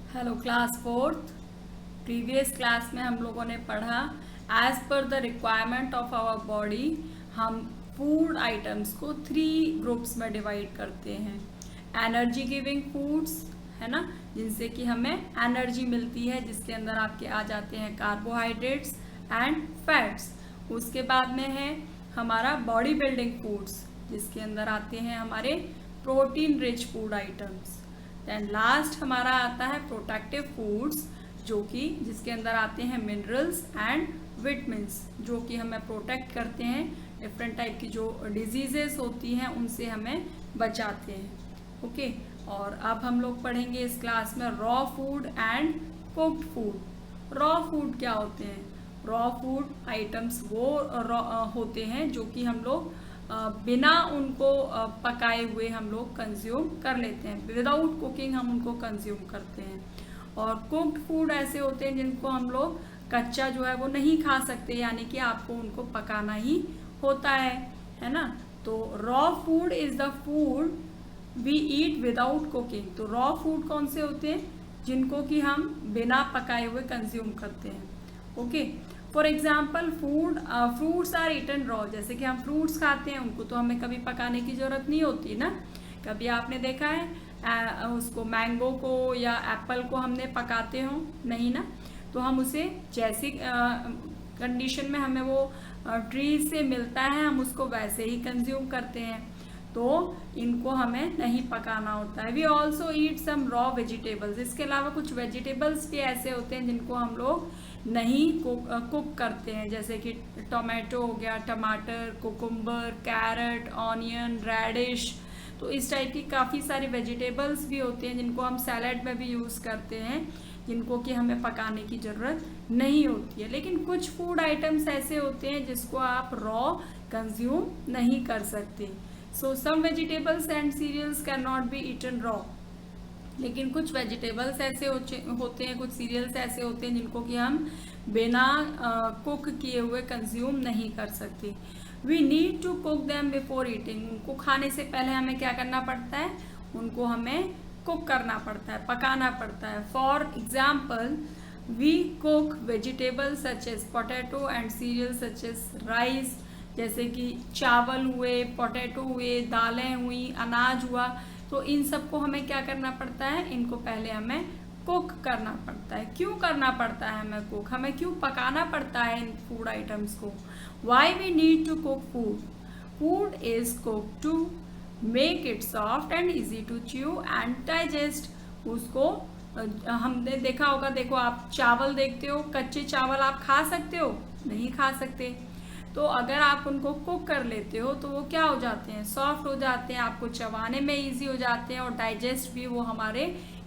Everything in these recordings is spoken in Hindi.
Hello class fourth. Previous class में हम लोगों ने पढ़ा as per the requirement of our body हम फूड आइटम्स को 3 ग्रुप्स में डिवाइड करते हैं। एनर्जी गिविंग फूड्स है ना, जिनसे कि हमें एनर्जी मिलती है, जिसके अंदर आपके आ जाते हैं कार्बोहाइड्रेट्स एंड फैट्स। उसके बाद में है हमारा बॉडी बिल्डिंग फूड्स, जिसके अंदर आते हैं हमारे protein rich food items. Then last हमारा आता है प्रोटेक्टिव फूड्स, जो कि जिसके अंदर आते हैं मिनरल्स एंड विटामिन्स, जो कि हमें प्रोटेक्ट करते हैं, डिफरेंट टाइप की जो डिजीजेस होती हैं उनसे हमें बचाते हैं। ओके, और अब हम लोग पढ़ेंगे इस क्लास में raw food and cooked food. Raw food क्या होते हैं? रॉ फूड आइटम्स वो होते हैं जो कि हम लोग बिना उनको पकाए हुए हम लोग कंज्यूम कर लेते हैं, विदाउट कुकिंग हम उनको कंज्यूम करते हैं। और कुक्ड फूड ऐसे होते हैं जिनको हम लोग कच्चा जो है वो नहीं खा सकते, यानी कि आपको उनको पकाना ही होता है ना। तो raw food is the food we eat without cooking. तो रॉ फूड कौन से होते हैं? जिनको कि हम बिना पकाए हुए कंज्यूम करते हैं। Okay, for example fruits are eaten raw. जैसे कि हम फ्रूट्स खाते हैं, उनको तो हमें कभी पकाने की जरूरत नहीं होती ना। कभी आपने देखा है उसको मैंगो को या एप्पल को हमने पकाते हो? नहीं ना। तो हम उसे जैसी कंडीशन में हमें वो ट्री से मिलता है, हम उसको वैसे ही कंज्यूम करते हैं। तो इनको हमें नहीं पकाना होता है। We also eat some raw vegetables. इसके अलावा कुछ वेजिटेबल्स भी ऐसे होते हैं जिनको हम लोग नहीं कुक करते हैं, जैसे कि टोमेटो हो गया, टमाटर, कुकुम्बर, कैरेट, ऑनियन, रेडिश। तो इस टाइप की काफ़ी सारी वेजिटेबल्स भी होते हैं जिनको हम सैलड में भी यूज़ करते हैं, जिनको कि हमें पकाने की ज़रूरत नहीं होती है। लेकिन कुछ फूड आइटम्स ऐसे होते हैं जिसको आप रॉ कंज्यूम नहीं कर सकते। So some vegetables and cereals can not be eaten raw. लेकिन कुछ वेजिटेबल्स ऐसे होते हैं, कुछ सीरियल्स ऐसे होते हैं जिनको कि हम बिना कुक किए हुए कंज्यूम नहीं कर सकते। We need to cook them before eating. उनको खाने से पहले हमें क्या करना पड़ता है? उनको हमें कुक करना पड़ता है, पकाना पड़ता है। For example, we cook vegetables such as potato and cereal such as rice. जैसे कि चावल हुए, पोटैटो हुए, दालें हुई, अनाज हुआ। तो इन सबको हमें क्या करना पड़ता है? इनको पहले हमें कुक करना पड़ता है। क्यों करना पड़ता है हमें कुक? हमें क्यों पकाना पड़ता है इन फूड आइटम्स को? Why we need to cook food? Food is cook to make it soft and easy to chew and digest. उसको हमने देखा होगा, देखो आप चावल देखते हो, कच्चे चावल आप खा सकते हो? नहीं खा सकते। तो अगर आप उनको कुक कर लेते हो तो वो क्या हो जाते हैं? सॉफ्ट हो जाते हैं, आपको चबाने में इजी हो जाते हैं और डाइजेस्ट भी वो हमारे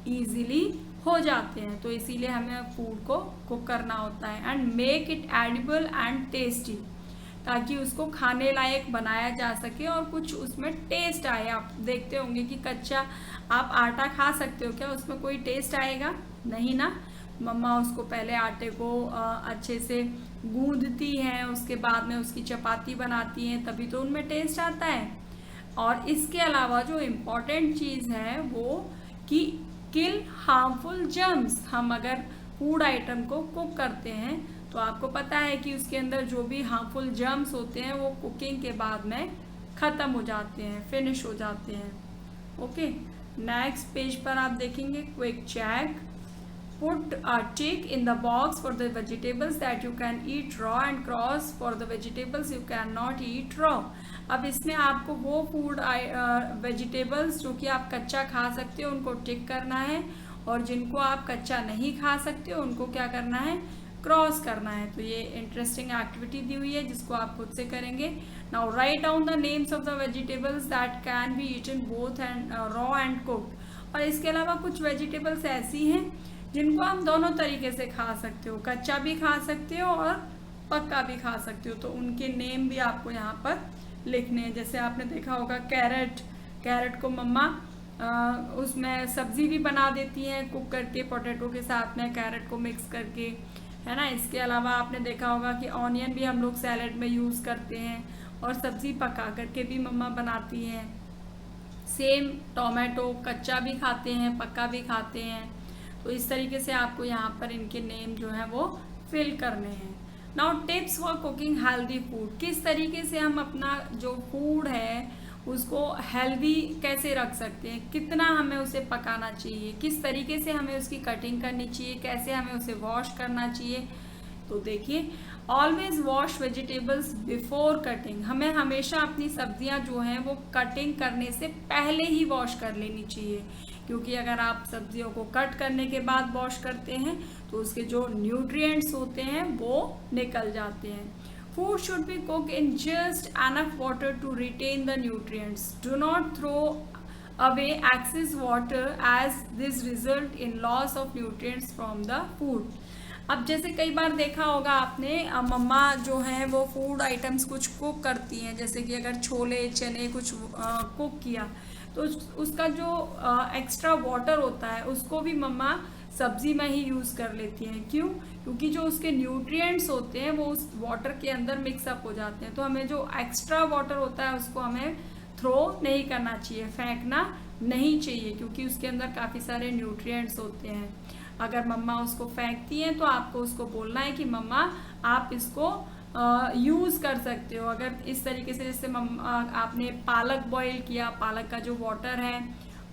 इजीली हो जाते हैं। तो इसीलिए हमें फूड को कुक करना होता है and make it edible and tasty, ताकि उसको खाने लायक बनाया जा सके और कुछ उसमें टेस्ट आए। आप देखते होंगे कि कच्चा आप आटा खा सकते हो क्या? उसमें कोई टेस्ट आएगा? नहीं ना। मम्मा उसको पहले आटे को अच्छे से गूंदती हैं, उसके बाद में उसकी चपाती बनाती हैं, तभी तो उनमें टेस्ट आता है। और इसके अलावा जो इम्पॉर्टेंट चीज़ है वो कि किल हार्मफुल जर्म्स। हम अगर फूड आइटम को कुक करते हैं तो आपको पता है कि उसके अंदर जो भी हार्मफुल जर्म्स होते हैं वो कुकिंग के बाद में ख़त्म हो जाते हैं, फिनिश हो जाते हैं। ओके, नेक्स्ट पेज पर आप देखेंगे quick check. Put a tick in the box for the vegetables that you can eat raw and cross for the vegetables you cannot eat raw। अब इसमें आपको वो फूड वेजिटेबल्स जो कि आप कच्चा खा सकते हो उनको टिक करना है, और जिनको आप कच्चा नहीं खा सकते हो उनको क्या करना है? क्रॉस करना है। तो ये इंटरेस्टिंग एक्टिविटी दी हुई है जिसको आप खुद से करेंगे। Now write down the names of the vegetables that can be eaten both and raw and cooked. और इसके अलावा कुछ वेजिटेबल्स ऐसी हैं जिनको हम दोनों तरीके से खा सकते हो, कच्चा भी खा सकते हो और पक्का भी खा सकते हो। तो उनके नेम भी आपको यहाँ पर लिखने हैं। जैसे आपने देखा होगा कैरेट, कैरेट को मम्मा उसमें सब्जी भी बना देती हैं कुक करके, पोटैटो के साथ में कैरेट को मिक्स करके, है ना। इसके अलावा आपने देखा होगा कि ऑनियन भी हम लोग सैलेड में यूज़ करते हैं और सब्जी पका करके भी मम्मा बनाती हैं। सेम टोमेटो कच्चा भी खाते हैं, पक्का भी खाते हैं। तो इस तरीके से आपको यहाँ पर इनके नेम जो है वो फिल करने हैं। Now tips for cooking healthy food, किस तरीके से हम अपना जो फूड है उसको हेल्दी कैसे रख सकते हैं, कितना हमें उसे पकाना चाहिए, किस तरीके से हमें उसकी कटिंग करनी चाहिए, कैसे हमें उसे वॉश करना चाहिए। तो देखिए, always wash vegetables before cutting, हमें हमेशा अपनी सब्जियां जो हैं वो कटिंग करने से पहले ही वॉश कर लेनी चाहिए, क्योंकि अगर आप सब्जियों को कट करने के बाद वॉश करते हैं तो उसके जो न्यूट्रिएंट्स होते हैं वो निकल जाते हैं। Food should be cooked in just enough water to retain the nutrients. Do not throw away excess water as this result in loss of nutrients from the food. अब जैसे कई बार देखा होगा आपने, मम्मा जो हैं वो फूड आइटम्स कुछ कुक करती हैं, जैसे कि अगर छोले चने कुछ कुक किया तो उसका जो एक्स्ट्रा वाटर होता है उसको भी मम्मा सब्जी में ही यूज़ कर लेती हैं। क्यों? क्योंकि जो उसके न्यूट्रिएंट्स होते हैं वो उस वाटर के अंदर मिक्सअप हो जाते हैं। तो हमें जो एक्स्ट्रा वाटर होता है उसको हमें थ्रो नहीं करना चाहिए, फेंकना नहीं चाहिए, क्योंकि उसके अंदर काफ़ी सारे न्यूट्रिएंट्स होते हैं। अगर मम्मा उसको फेंकती हैं तो आपको उसको बोलना है कि मम्मा आप इसको यूज़ कर सकते हो। अगर इस तरीके से, जैसे आपने पालक बॉईल किया, पालक का जो वाटर है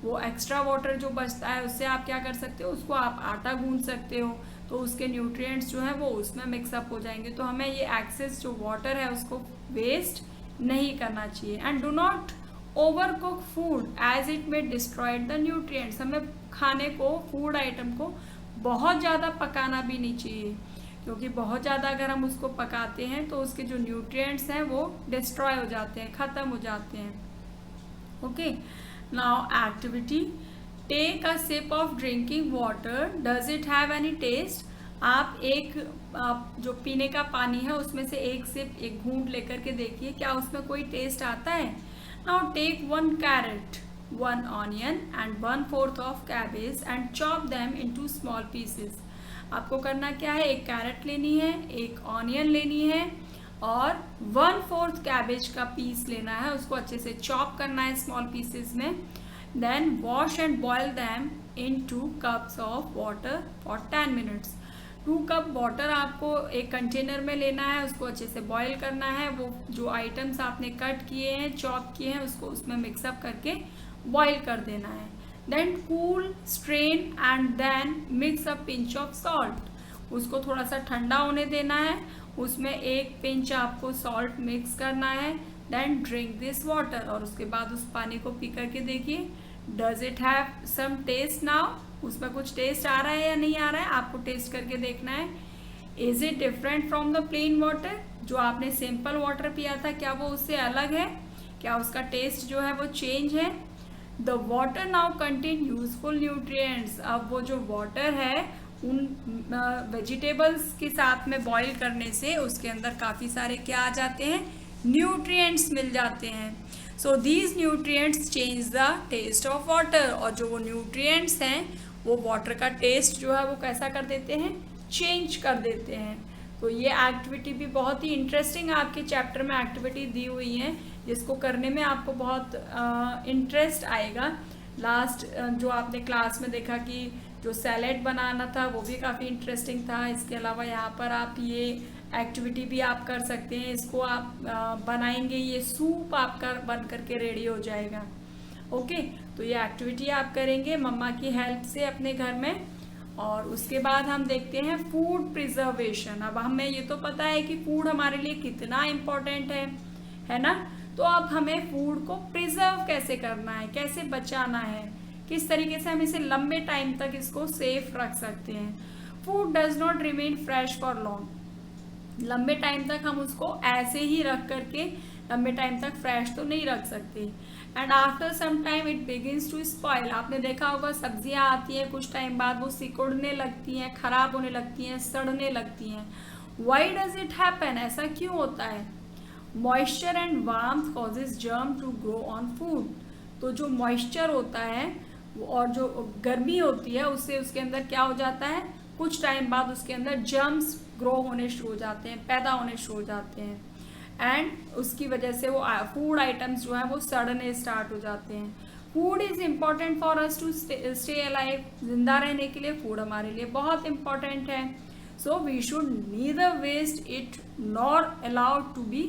वो एक्स्ट्रा वाटर जो बचता है उससे आप क्या कर सकते हो, उसको आप आटा गूंथ सकते हो, तो उसके न्यूट्रिएंट्स जो है वो उसमें मिक्सअप हो जाएंगे। तो हमें ये एक्सेस जो वाटर है उसको वेस्ट नहीं करना चाहिए। And do not over cook food as it may destroyed the nutrients, हमें खाने को, फूड आइटम को बहुत ज़्यादा पकाना भी नहीं चाहिए, क्योंकि बहुत ज़्यादा अगर हम उसको पकाते हैं तो उसके जो न्यूट्रिएंट्स हैं वो डिस्ट्रॉय हो जाते हैं, ख़त्म हो जाते हैं। Okay, now activity, take a sip of drinking water, does it have any taste. आप जो पीने का पानी है उसमें से एक सिप, एक घूंट लेकर के देखिए क्या उसमें कोई टेस्ट आता है। Now take 1 carrot, 1 onion and 1/4 of cabbage and chop them into small pieces. आपको करना क्या है, एक कैरेट लेनी है, एक ऑनियन लेनी है और 1/4 कैबेज का पीस लेना है, उसको अच्छे से चॉप करना है स्मॉल पीसेस में। Then wash and boil them in 2 cups of water for 10 minutes। 2 cup water आपको एक कंटेनर में लेना है, उसको अच्छे से बॉयल करना है। वो जो आइटम्स आपने कट किए हैं, चॉप किए हैं, उसको उसमें मिक्सअप करके बॉयल कर देना है। Then cool, strain and then mix a pinch of salt. उसको थोड़ा सा ठंडा होने देना है, उसमें 1 पिंच आपको सॉल्ट मिक्स करना है। देन ड्रिंक दिस वाटर, और उसके बाद उस पानी को पी करके देखिए, does it have some taste now, उसमें कुछ टेस्ट आ रहा है या नहीं आ रहा है, आपको टेस्ट करके देखना है। Is it different from the plain water, जो आपने सिंपल वाटर पिया था क्या वो उससे अलग है, क्या उसका टेस्ट जो है वो चेंज है। The water now contain useful nutrients, अब वो जो वाटर है उन वेजिटेबल्स के साथ में बॉईल करने से उसके अंदर काफ़ी सारे क्या आ जाते हैं, न्यूट्रिएंट्स मिल जाते हैं। So these nutrients change the taste of water, और जो वो न्यूट्रिएंट्स हैं वो वाटर का टेस्ट जो है वो कैसा कर देते हैं, चेंज कर देते हैं। तो ये एक्टिविटी भी बहुत ही इंटरेस्टिंग आपके चैप्टर में एक्टिविटी दी हुई है, जिसको करने में आपको बहुत इंटरेस्ट आएगा। लास्ट जो आपने क्लास में देखा कि जो सैलेड बनाना था वो भी काफ़ी इंटरेस्टिंग था। इसके अलावा यहाँ पर आप ये एक्टिविटी भी आप कर सकते हैं, इसको आप बनाएंगे, ये सूप आपका बन करके रेडी हो जाएगा। ओके, तो ये एक्टिविटी आप करेंगे मम्मा की हेल्प से अपने घर में। और उसके बाद हम देखते हैं फूड प्रिजर्वेशन। अब हमें ये तो पता है कि फूड हमारे लिए कितना इम्पोर्टेंट है ना। तो अब हमें फूड को प्रिजर्व कैसे करना है, कैसे बचाना है, किस तरीके से हम इसे लंबे टाइम तक इसको सेफ रख सकते हैं। Food does not remain fresh for long, लंबे टाइम तक हम उसको ऐसे ही रख करके लंबे टाइम तक फ्रेश तो नहीं रख सकते। And after some time it begins to spoil, आपने देखा होगा सब्जियां आती हैं कुछ टाइम बाद वो सिकुड़ने लगती हैं, खराब होने लगती हैं, सड़ने लगती हैं। वाई डज इट हैपन, ऐसा क्यों होता है। Moisture and warmth causes germ to grow on food, तो जो मॉइस्चर होता है और जो गर्मी होती है उससे उसके अंदर क्या हो जाता है, कुछ टाइम बाद उसके अंदर जर्म्स ग्रो होने शुरू हो जाते हैं, पैदा होने शुरू हो जाते हैं। एंड उसकी वजह से वो फूड आइटम्स जो हैं वो सड़ने स्टार्ट हो जाते हैं। Food is important for us to stay alive, जिंदा रहने के लिए फूड हमारे लिए बहुत इम्पॉर्टेंट है. So we should neither waste it nor allowed to be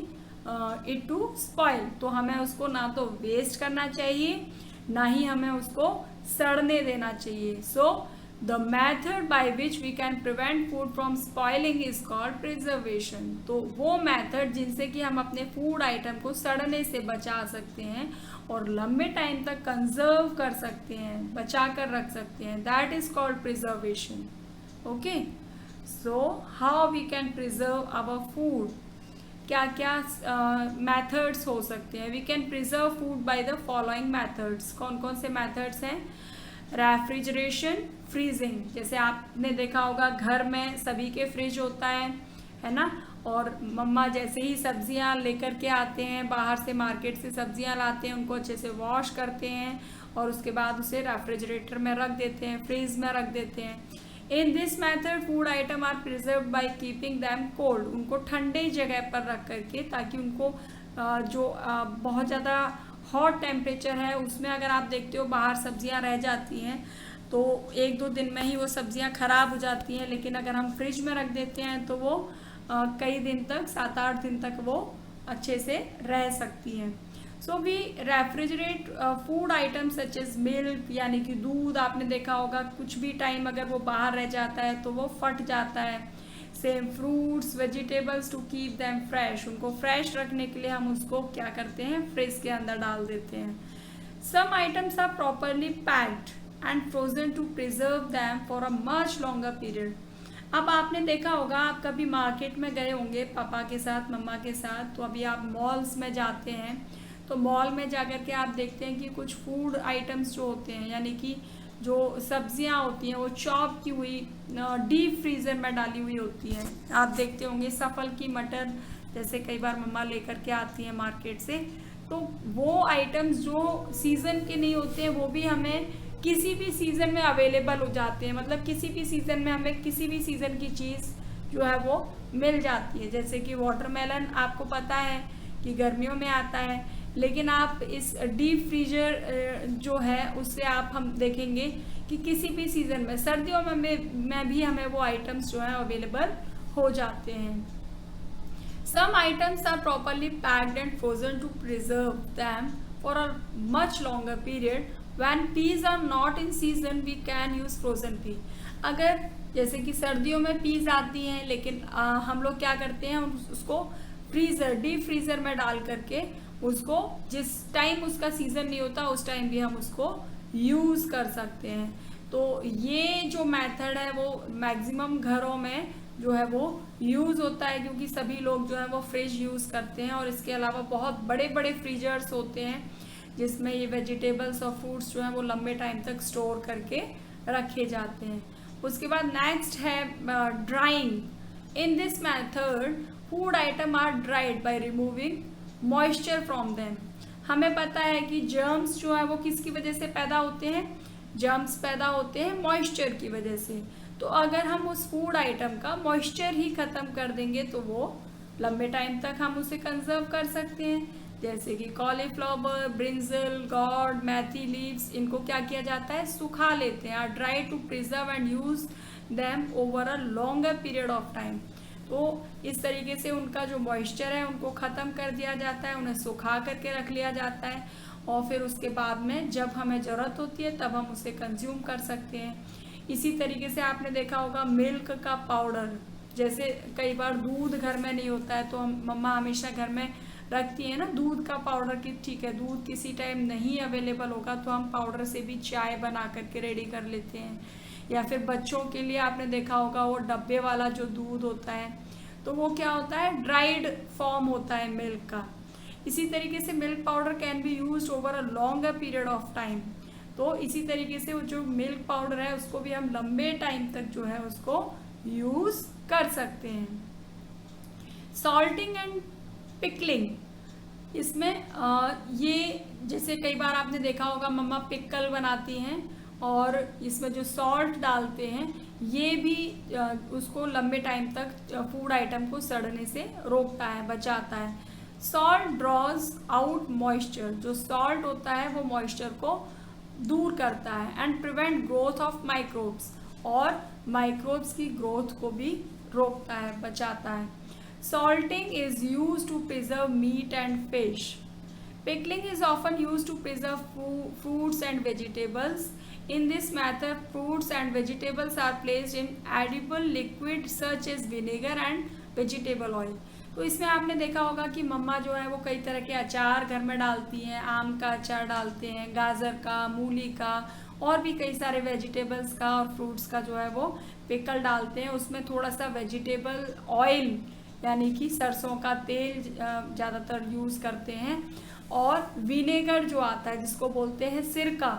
it to spoil. तो हमें उसको ना तो वेस्ट करना चाहिए, ना ही हमें उसको सड़ने देना चाहिए. So the method by which we can prevent food from spoiling is called preservation. तो वो मैथड जिनसे कि हम अपने फूड आइटम को सड़ने से बचा सकते हैं और लंबे टाइम तक कंजर्व कर सकते हैं, बचा कर रख सकते हैं, that is called preservation. Okay, so how we can preserve our food. क्या क्या मेथड्स हो सकते हैं. We can preserve food by the following methods. कौन कौन से मेथड्स हैं. Refrigeration, freezing. जैसे आपने देखा होगा घर में सभी के फ्रिज होता है ना. और मम्मा जैसे ही सब्जियां लेकर के आते हैं बाहर से, मार्केट से सब्जियां लाते हैं, उनको अच्छे से वॉश करते हैं और उसके बाद उसे रेफ्रिजरेटर में रख देते हैं, फ्रीज में रख देते हैं. In this method food item are preserve by keeping them cold. उनको ठंडे जगह पर रख करके, ताकि उनको जो बहुत ज़्यादा हॉट टेम्परेचर है उसमें अगर आप देखते हो बाहर सब्जियां रह जाती हैं तो 1-2 दिन में ही वो सब्जियां खराब हो जाती हैं. लेकिन अगर हम फ्रिज में रख देते हैं तो वो कई दिन तक, 7-8 दिन तक वो अच्छे से रह सकती हैं. So we refrigerate food items such as milk, यानी कि दूध. आपने देखा होगा कुछ भी टाइम अगर वो बाहर रह जाता है तो वो फट जाता है. Same fruits, vegetables, to keep them fresh. उनको फ्रेश रखने के लिए हम उसको क्या करते हैं, फ्रिज के अंदर डाल देते हैं. Some items are properly packed and frozen to preserve them for a much longer period. अब आपने देखा होगा, आप कभी मार्केट में गए होंगे पापा के साथ, मम्मा के साथ, तो अभी आप मॉल्स में जाते हैं तो मॉल में जाकर के आप देखते हैं कि कुछ फूड आइटम्स जो होते हैं, यानी कि जो सब्जियां होती हैं वो चॉप की हुई डीप फ्रीज़र में डाली हुई होती हैं. आप देखते होंगे सफल की मटर जैसे कई बार मम्मा लेकर के आती हैं मार्केट से, तो वो आइटम्स जो सीज़न के नहीं होते हैं वो भी हमें किसी भी सीज़न में अवेलेबल हो जाते हैं. मतलब किसी भी सीज़न में हमें किसी भी सीज़न की चीज़ जो है वो मिल जाती है. जैसे कि वाटरमेलन आपको पता है कि गर्मियों में आता है, लेकिन आप इस डीप फ्रीजर जो है उससे आप हम देखेंगे कि किसी भी सीज़न में, सर्दियों में भी हमें वो आइटम्स जो है अवेलेबल हो जाते हैं. Some items are properly packed and frozen to preserve them for a much longer period. When peas are not in season we can use frozen pea. अगर जैसे कि सर्दियों में पीज आती हैं, लेकिन हम लोग क्या करते हैं, उसको फ्रीजर, डीप फ्रीजर में डाल करके उसको जिस टाइम उसका सीजन नहीं होता उस टाइम भी हम उसको यूज कर सकते हैं. तो ये जो मेथड है वो मैक्सिमम घरों में जो है वो यूज होता है, क्योंकि सभी लोग जो है वो फ्रिज यूज करते हैं. और इसके अलावा बहुत बड़े बड़े फ्रीजर्स होते हैं जिसमें ये वेजिटेबल्स और फ्रूट्स जो है वो लंबे टाइम तक स्टोर करके रखे जाते हैं. उसके बाद नेक्स्ट है drying. In this method food item are dried by removing moisture from them. हमें पता है कि जर्म्स जो है वो किसकी वजह से पैदा होते हैं, जर्म्स पैदा होते हैं मॉइस्चर की वजह से. तो अगर हम उस फूड आइटम का मॉइस्चर ही ख़त्म कर देंगे तो वो लंबे टाइम तक हम उसे कंजर्व कर सकते हैं. जैसे कि cauliflower, brinjal, gourd, methi leaves, इनको क्या किया जाता है, सुखा लेते हैं. Are dry to preserve and use them over a longer period of time. तो इस तरीके से उनका जो मॉइस्चर है उनको ख़त्म कर दिया जाता है, उन्हें सुखा करके रख लिया जाता है और फिर उसके बाद में जब हमें ज़रूरत होती है तब हम उसे कंज्यूम कर सकते हैं. इसी तरीके से आपने देखा होगा मिल्क का पाउडर. जैसे कई बार दूध घर में नहीं होता है तो हम मम्मा हमेशा घर में रखती है ना दूध का पाउडर की. ठीक है, दूध किसी टाइम नहीं अवेलेबल होगा तो हम पाउडर से भी चाय बना करके रेडी कर लेते हैं. या फिर बच्चों के लिए आपने देखा होगा वो डब्बे वाला जो दूध होता है तो वो क्या होता है, ड्राइड फॉर्म होता है मिल्क का. इसी तरीके से milk powder can be used over a longer period of time. तो इसी तरीके से वो जो मिल्क पाउडर है उसको भी हम लंबे टाइम तक जो है उसको यूज कर सकते हैं. सॉल्टिंग एंड पिकलिंग, इसमें ये जैसे कई बार आपने देखा होगा मम्मा पिकल बनाती हैं और इसमें जो सॉल्ट डालते हैं ये भी उसको लंबे टाइम तक फूड आइटम को सड़ने से रोकता है, बचाता है. सॉल्ट ड्रॉज आउट मॉइस्चर, जो सॉल्ट होता है वो मॉइस्चर को दूर करता है, and prevent growth of microbes, और माइक्रोब्स की ग्रोथ को भी रोकता है, बचाता है। Salting is use to preserve meat and fish. Pickling is often use to preserve fruits and vegetables. In this method, fruits and vegetables are placed in edible liquid such as vinegar and vegetable oil. तो इसमें आपने देखा होगा कि मम्मा जो है वो कई तरह के अचार घर में डालती हैं, आम का अचार डालते हैं, गाजर का, मूली का, और भी कई सारे वेजिटेबल्स का और फ्रूट्स का जो है वो पिकल डालते हैं। उसमें थोड़ा सा वेजिटेबल ऑयल यानी कि सरसों का तेल ज़्यादातर यूज़ करते हैं, और विनेगर जो आता है जिसको बोलते हैं सिरका,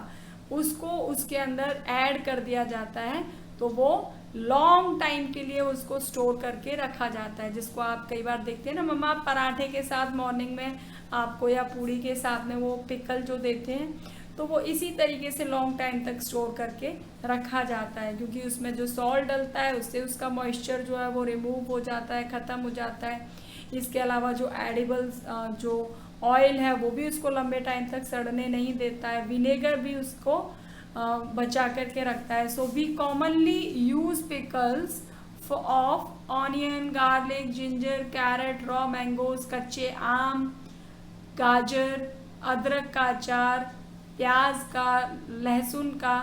उसको उसके अंदर ऐड कर दिया जाता है, तो वो लॉन्ग टाइम के लिए उसको स्टोर करके रखा जाता है, जिसको आप कई बार देखते हैं ना मम्मा पराठे के साथ मॉर्निंग में आपको या पूड़ी के साथ में वो पिकल जो देते हैं, तो वो इसी तरीके से लॉन्ग टाइम तक स्टोर करके रखा जाता है, क्योंकि उसमें जो सॉल्ट डलता है उससे उसका मॉइस्चर जो है वो रिमूव हो जाता है, ख़त्म हो जाता है। इसके अलावा जो एडिबल्स जो ऑयल है वो भी उसको लंबे टाइम तक सड़ने नहीं देता है, विनेगर भी उसको बचा करके रखता है। So we commonly use pickles of onion, garlic, ginger, carrot, raw mangoes, कच्चे आम, गाजर, अदरक का अचार, प्याज का, लहसुन का,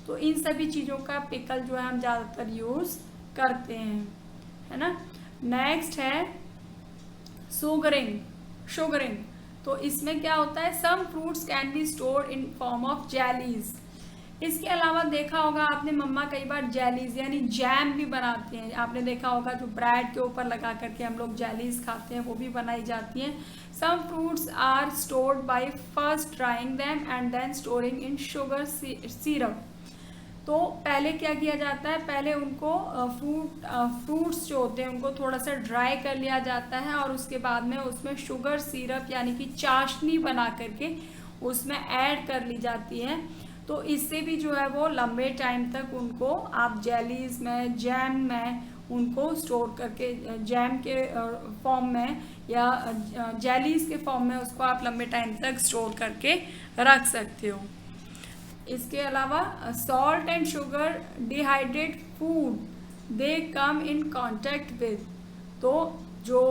तो इन सभी चीज़ों का पिकल जो है हम ज़्यादातर यूज़ करते हैं, है ना। नेक्स्ट है शुगरिंग। तो इसमें क्या होता है, some fruits can be stored in form of jellies. इसके अलावा देखा होगा आपने मम्मा कई बार जेलीज यानी जैम भी बनाते हैं, आपने देखा होगा जो ब्रेड के ऊपर लगा करके हम लोग जेलीज खाते हैं, वो भी बनाई जाती हैं। Some fruits are stored by first drying them and then storing in sugar syrup. तो पहले क्या किया जाता है, पहले उनको फ्रूट्स जो होते हैं उनको थोड़ा सा ड्राई कर लिया जाता है, और उसके बाद में उसमें शुगर सिरप यानी कि चाशनी बना करके उसमें ऐड कर ली जाती है। तो इससे भी जो है वो लंबे टाइम तक उनको आप जेलीज में, जैम में उनको स्टोर करके, जैम के फॉर्म में या जेलीज के फॉर्म में उसको आप लंबे टाइम तक स्टोर करके रख सकते हो। इसके अलावा salt and sugar dehydrate food, they come in contact with. तो जो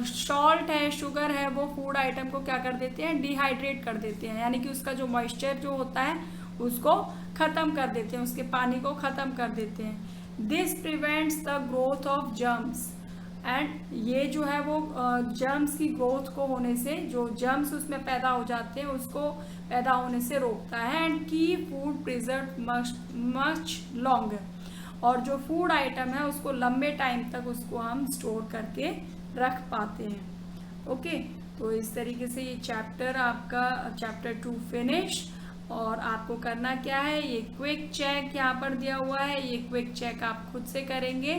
सॉल्ट है, शुगर है, वो फूड आइटम को क्या कर देते हैं, डिहाइड्रेट कर देते हैं, यानी कि उसका जो मॉइस्चर जो होता है उसको ख़त्म कर देते हैं, उसके पानी को ख़त्म कर देते हैं। This prevents the growth of germs, and ये जो है वो जर्म्स की ग्रोथ को होने से, जो जर्म्स उसमें पैदा हो जाते हैं उसको पैदा होने से रोकता है। एंड की फूड प्रिजर्व मच लॉन्गर, और जो फूड आइटम है उसको लंबे टाइम तक उसको हम स्टोर करके रख पाते हैं। ओके, तो इस तरीके से ये चैप्टर आपका चैप्टर 2 फिनिश। और आपको करना क्या है, ये क्विक चेक यहाँ पर दिया हुआ है, ये क्विक चेक आप खुद से करेंगे,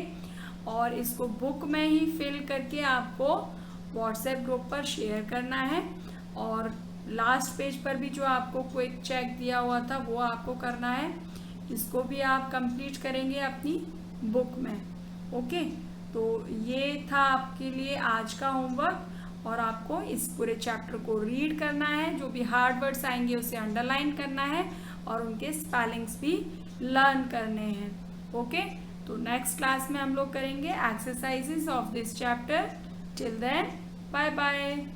और इसको बुक में ही फिल करके आपको व्हाट्सएप ग्रुप पर शेयर करना है। और लास्ट पेज पर भी जो आपको क्विक चेक दिया हुआ था वो आपको करना है, इसको भी आप कंप्लीट करेंगे अपनी बुक में। ओके, तो ये था आपके लिए आज का होमवर्क, और आपको इस पूरे चैप्टर को रीड करना है, जो भी हार्ड वर्ड्स आएंगे उसे अंडरलाइन करना है, और उनके स्पेलिंग्स भी लर्न करने हैं। ओके, तो नेक्स्ट क्लास में हम लोग करेंगे exercises of this chapter. Till then, bye bye.